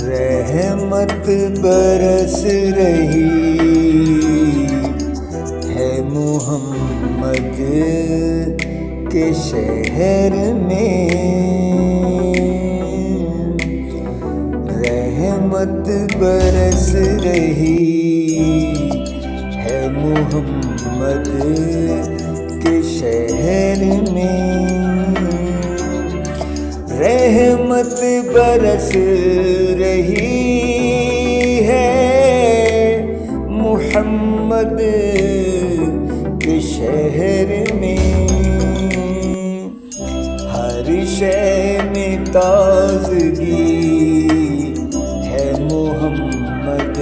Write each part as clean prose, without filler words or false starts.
रहमत बरस रही है मोहम्मद के शहर में। रहमत बरस रही है मोहम्मद के शहर में। रहमत बरस रही है मोहम्मद के शहर में। हर शय में ताज़गी है मोहम्मद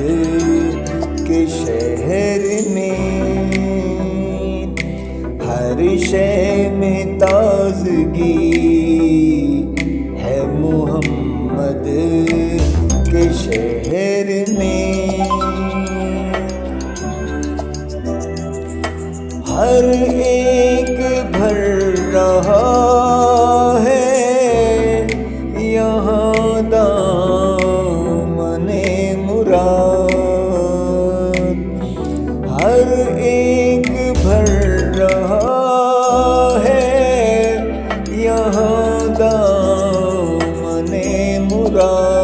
के शहर में। हर शय में ताज़गी है मोहम्मद के शहर में। हर एक भर रहा है यहाँ दामने मुराद। हर एक भर रहा है यहाँ दामने मुराद।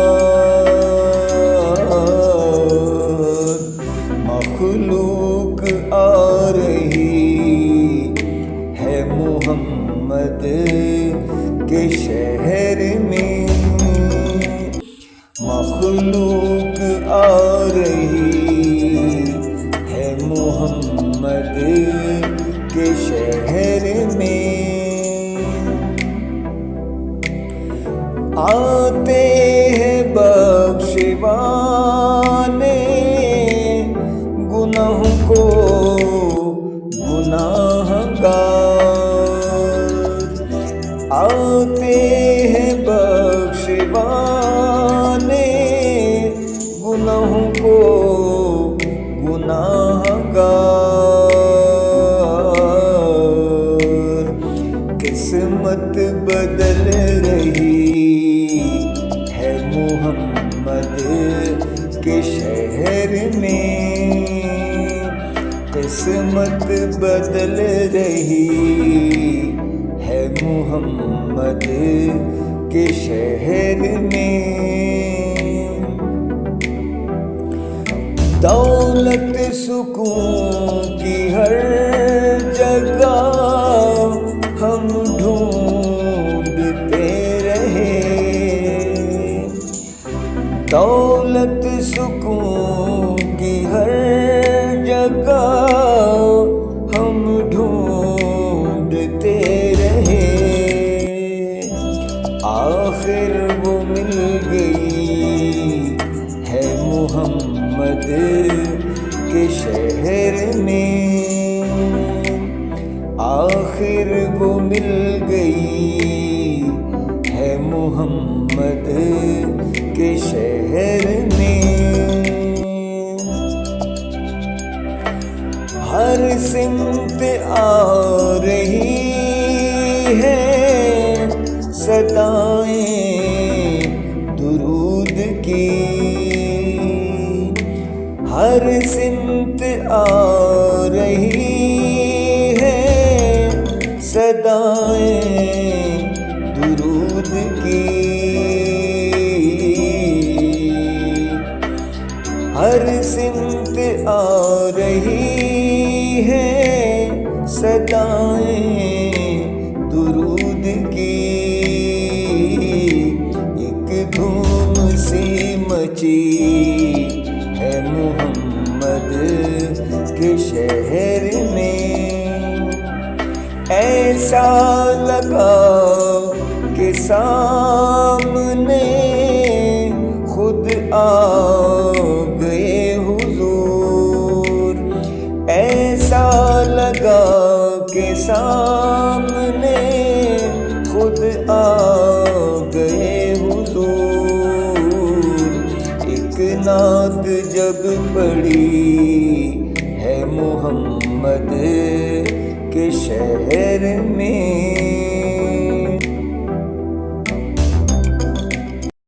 मखलूक आ रही है मोहम्मद के शहर में। मखलूक आ रही है मोहम्मद के शहर में। आते हैं बख्शवाने गुनाहों को गुनाहगार। आते हैं बख्शवाने गुनाहों को गुनाहगार। किस्मत बदल रही है मोहम्मद के शहर में। किस्मत बदल रही है मोहम्मद के शहर में। दौलत सुकून की हर जगह हम ढूंढते रहे। दौलत सुकून की हर जगह हम ढूंढते रहे। आखिर वो मिल गई है मोहम्मद के शहर में। आखिर वो मिल गई है मोहम्मद के शहर में। हर सिमत आ रही है सदाएं दुरूद की। हर सिमत आ रही है सदाएं दुरूद की। हर सिमत आ रही है सदाएं दुरूद की। एक धूम सी मची है मोहम्मद के शहर में। ऐसा लगा कि सामने खुद आ गए हुजूर। ऐसा लगा कि सामने खुद आ गए हुजूर। एक नात जब पड़ी है मोहम्मद के शहर में।